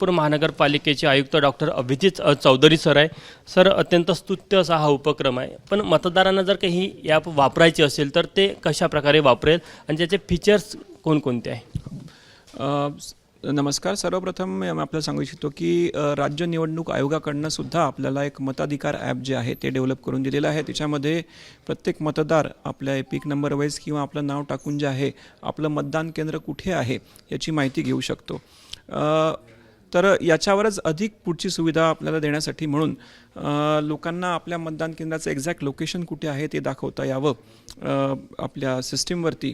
नागपूर महानगरपालिकेचे आयुक्त doctor Abhijit Chaudhari sir आहे. सर, अत्यंत स्तुत्य असा हा उपक्रम आहे, पण मतदारांना जर काही ही ॲप वापरायची असेल तर ते कशा प्रकारे वापरेल आणि त्याचे फीचर्स कोणकोणते आहे? नमस्कार. सर्वप्रथम मी आपल्याला सांगू इच्छितो की राज्य निवडणूक आयोगाकडनं सुद्धा आपल्याला एक मताधिकार ॲप जे आहे ते डेव्हलप करून दिलेलं आहे. त्याच्यामध्ये प्रत्येक मतदार आपल्या एपिक नंबर वाईज किंवा आपलं नाव टाकून जे आहे आपलं मतदान केंद्र कुठे आहे याची माहिती घेऊ शकतो. तर याच्यावरच अधिक पुढची सुविधा आपल्याला देण्यासाठी म्हणून लोकांना आपल्या मतदान केंद्राचं एक्झॅक्ट लोकेशन कुठे आहे ते दाखवता यावं आपल्या सिस्टीमवरती,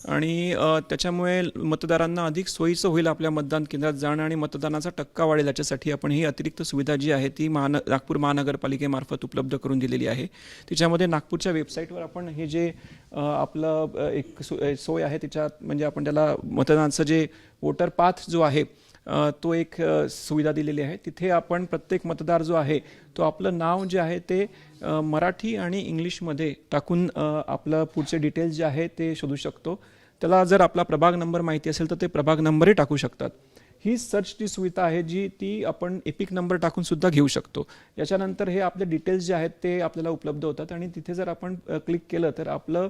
आणि त्याच्यामुळे मतदारांना अधिक सोयीचं होईल आपल्या मतदान केंद्रात जाणं आणि मतदानाचा टक्का वाढेल. याच्यासाठी आपण ही अतिरिक्त सुविधा जी आहे ती नागपूर महानगरपालिकेमार्फत उपलब्ध करून दिलेली आहे. त्याच्यामध्ये नागपूरच्या वेबसाईटवर आपण हे जे आपलं एक सोय आहे त्याच्यात म्हणजे आपण त्याला मतदानाचं जे वोटर पाथ जो आहे तो एक सुविधा दिलेली आहे. तिथे आपण प्रत्येक मतदार जो आहे तो आपलं नाव जे आहे ते मराठी आणि इंग्लिशमध्ये टाकून आपलं पुढचे डिटेल्स जे आहे ते शोधू शकतो. त्याला जर आपला प्रभाग नंबर माहिती असेल तर ते प्रभाग नंबरही टाकू शकतात. ही सर्चची सुविधा आहे जी ती आपण एपिक नंबर टाकून सुद्धा घेऊ शकतो. याच्यानंतर हे आपले डिटेल्स जे आहेत ते आपल्याला उपलब्ध होतात आणि तिथे जर आपण क्लिक केलं तर आपलं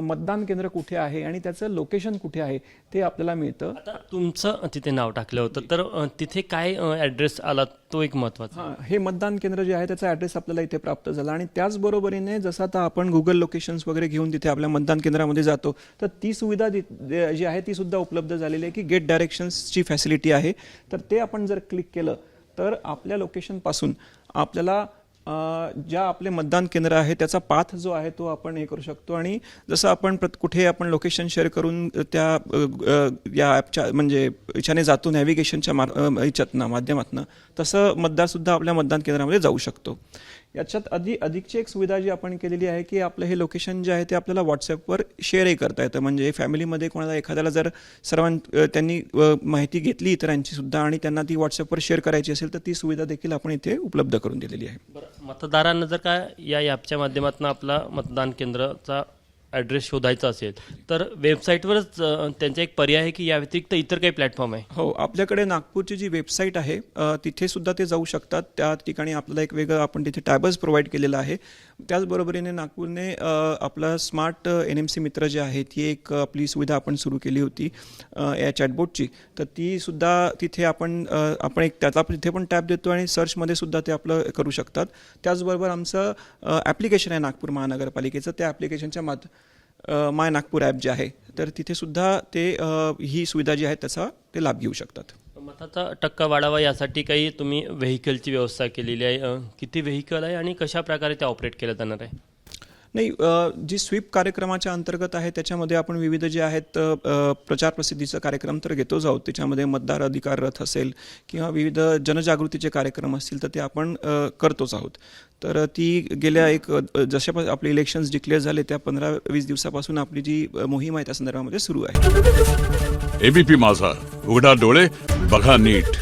मतदान केंद्र कुठे आहे आणि त्याचं लोकेशन कुठे आहे ते आपल्याला मिळतं. आता तुमचं तिथे नाव टाकलं होतं तर तिथे काय ॲड्रेस आला तो एक महत्त्वाचा. हां, हे मतदान केंद्र जे आहे त्याचा ॲड्रेस आपल्याला इथे प्राप्त झाला आणि त्याचबरोबरीने जसं आता आपण गुगल लोकेशन्स वगैरे घेऊन तिथे आपल्या मतदान केंद्रामध्ये जातो तर ती सुविधा जी आहे ती सुद्धा उपलब्ध झालेली आहे की गेट डायरेक्शन्सची फॅसिलिटी आहे. तर ते आपण जर क्लिक केलं तर आपल्या लोकेशनपासून आपल्याला ज्या आपले मतदान केंद्र आहे त्याचा पाथ जो आहे तो आपण हे करू शकतो. आणि जसं आपण कुठे आपण लोकेशन शेअर करून त्या या ॲपच्या म्हणजे याच्याने जातो नॅव्हिगेशनच्या माध्यमातून, तसं मतदारसुद्धा आपल्या मतदान केंद्रामध्ये जाऊ शकतो. याच्यात अधिकची एक सुविधा जी आपण केलेली आहे की आपलं हे लोकेशन जे आहे ते आपल्याला व्हॉट्सॲपवर शेअरही करता येतं. म्हणजे फॅमिलीमध्ये कोणाला एखाद्याला जर त्यांनी माहिती घेतली इतरांची सुद्धा आणि त्यांना ती व्हॉट्सॲपवर शेअर करायची असेल तर ती सुविधा देखील आपण इथे उपलब्ध करून दिलेली आहे. बरं, मतदारांना जर का या ॲपच्या माध्यमातून आपला मतदान केंद्राचा ॲड्रेस शोधायचा असेल तर वेबसाईटवरच त्यांचा एक पर्याय आहे की या व्यतिरिक्त इतर काही प्लॅटफॉर्म आहे? हो, आपल्याकडे नागपूरची जी वेबसाईट आहे तिथे सुद्धा ते जाऊ शकतात. त्या ठिकाणी आपल्याला एक वेगळं आपण तिथे टॅबच प्रोव्हाइड केलेलं आहे. त्याचबरोबरीने नागपूरने आपला स्मार्ट NMC मित्र जे आहे ती एक आपली सुविधा आपण सुरू केली होती या चॅटबोटची. तर ती सुद्धा तिथे आपण एक त्याचा तिथे पण टॅब देतो आणि सर्चमध्ये सुद्धा ते आपलं करू शकतात. त्याचबरोबर आमचं ॲप्लिकेशन आहे नागपूर महानगरपालिकेचं, त्या ॲप्लिकेशनच्या माय नागपूर ॲप जे आहे तर तिथे सुद्धा ते ही सुविधा जी आहे त्याचा ते लाभ घेऊ शकतात. मताचा टक्का वाढावा यासाठी काही तुम्ही व्हेकलची व्यवस्था केलेली आहे? किती व्हेकल आहे आणि कशा प्रकारे ते ऑपरेट केलं जाणार आहे? नाही, जी स्वीप कार्यक्रमाच्या अंतर्गत आहे त्याच्यामध्ये आपण विविध जे आहेत प्रचार प्रसिद्धीचा कार्यक्रम तर घेतोच आहोत. त्याच्यामध्ये मतदार अधिकार रथ असेल किंवा विविध जनजागृतीचे कार्यक्रम असतील तर ते आपण करतोच आहोत. तर ती गेल्या जशा आपले इलेक्शन्स डिक्लेअर झाले त्या 15-20 दिवसापासून आपली जी मोहीम आहे त्या संदर्भामध्ये सुरू आहे. ABP माझा, उघडा डोळे बघा नीट.